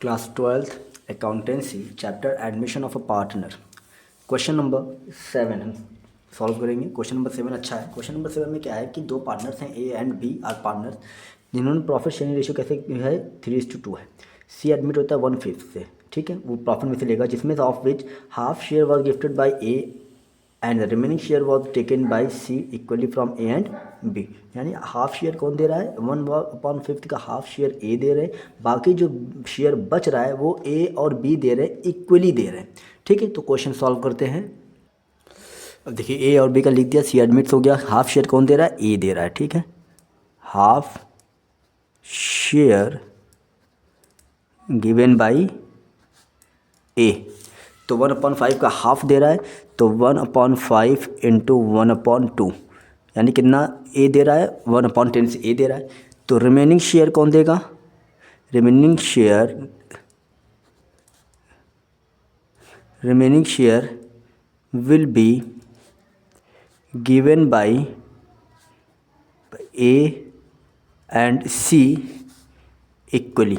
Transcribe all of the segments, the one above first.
Class 12th accountancy chapter admission of a partner question number 7 हम solve करेंगे। Question number 7 अच्छा है। Question number 7 में क्या है कि दो पार्टनर्स हैं A and B are partners जिन्होंने प्रॉफिट शेयरिंग रेशियो कैसे है 3:2 है। सी एडमिट होता है 1/5 से, ठीक है, वो प्रॉफिट में से लेगा जिसमें of which half share was gifted by A and the remaining share was taken by C equally from A and B. यानी हाफ शेयर कौन दे रहा है, 1/5 का हाफ शेयर ए दे रहे हैं, बाकी जो शेयर बच रहा है वो ए और बी दे रहे हैं, इक्वली दे रहे हैं, ठीक है। तो क्वेश्चन सॉल्व करते हैं। अब देखिए ए और बी का लिख दिया, सी एडमिट्स हो गया, हाफ शेयर कौन दे रहा है, ए दे रहा है, ठीक है। हाफ शेयर गिवन बाई ए, तो 1/5 का हाफ दे रहा है, तो 1/5 इंटू 1/2 यानी कितना ए दे रहा है, 1/10 से ए दे रहा है। तो रिमेनिंग शेयर कौन देगा, remaining share will be given by A and C equally,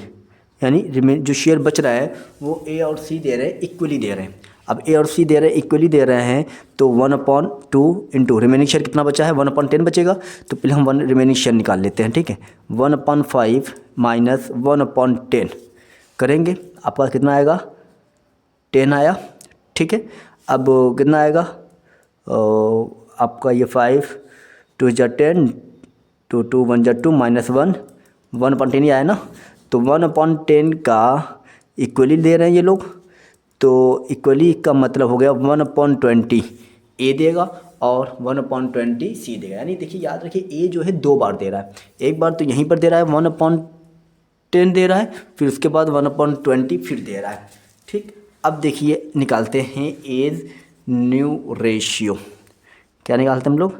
यानी जो शेयर बच रहा है वो ए और सी दे रहे हैं, इक्वली दे रहे हैं। अब ए और सी दे रहे हैं, इक्वली दे रहे हैं, तो 1/2 इंटू रिमेनिंग शेयर कितना बचा है, 1/10 बचेगा। तो पहले हम रिमेनिंग शेयर निकाल लेते हैं, ठीक है। 1/5 माइनस 1/10 करेंगे, आपका कितना आएगा, 10 आया, ठीक है। अब कितना आएगा, आपका ये 5 2 × 10 2 2 1 × 2 माइनस 1/10 ही आया ना। तो 1/10 का इक्वली दे रहे हैं ये लोग, तो इक्वली का मतलब हो गया 1/20 ए देगा और 1/20 सी देगा। यानी देखिए याद रखिए ए जो है 2 बार दे रहा है, एक बार तो यहीं पर दे रहा है 1/10 दे रहा है, फिर उसके बाद 1/20 फिर दे रहा है, ठीक। अब देखिए निकालते हैं एज न्यू रेशियो। क्या निकालते हैं हम लोग,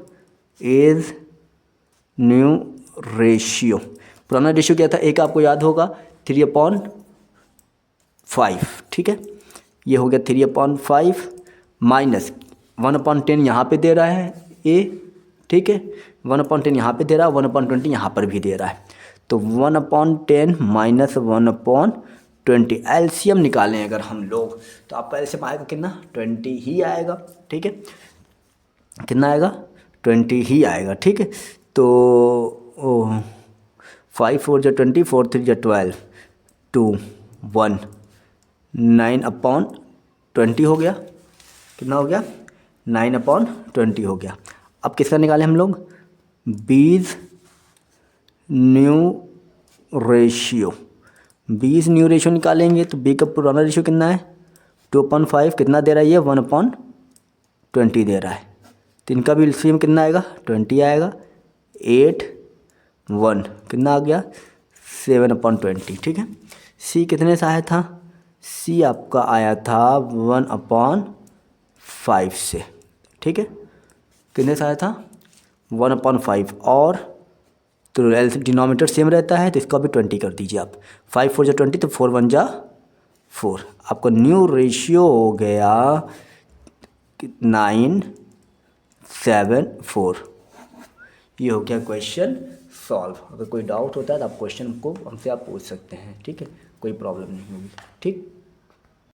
एज न्यू रेशियो। पुराना रेशियो क्या था, एक आपको याद होगा 3/5, ठीक है। ये हो गया 3/5 माइनस 1/10 यहाँ पे दे रहा है ए, ठीक है, 1/10 यहाँ पे दे रहा है, 1/20 यहाँ पर भी दे रहा है। तो 1/10 माइनस 1/20 एलसीएम निकालें अगर हम लोग, तो आपका एलसीएम आएगा कितना, 20 ही आएगा, ठीक है। कितना आएगा, 20 ही आएगा, ठीक है। तो 5 4 × 20 4 3 × 12 2 1 9/20 हो गया, कितना हो गया, 9/20 हो गया। अब किसका निकालें हम लोग, बीज न्यू रेशियो। बीज न्यू रेशियो निकालेंगे तो बी का पुराना रेशियो कितना है 2/5, कितना दे रहा है ये 1/20 दे रहा है, तो इनका भी एलसीएम कितना आएगा 20 आएगा, 8 1 कितना आ गया 7/20, ठीक है। सी कितने से आया था, सी आपका आया था 1/5 से, ठीक है। कितने से आया था 1/5, और तो डिनोमिनेटर सेम रहता है तो इसका भी 20 कर दीजिए आप, 5 4 × 20 तो 4 1 × 4, आपका न्यू रेशियो हो गया 974। ये हो गया क्वेश्चन सॉल्व। अगर कोई डाउट होता है तो आप क्वेश्चन को हमसे आप पूछ सकते हैं, ठीक है, कोई प्रॉब्लम नहीं होगी, ठीक।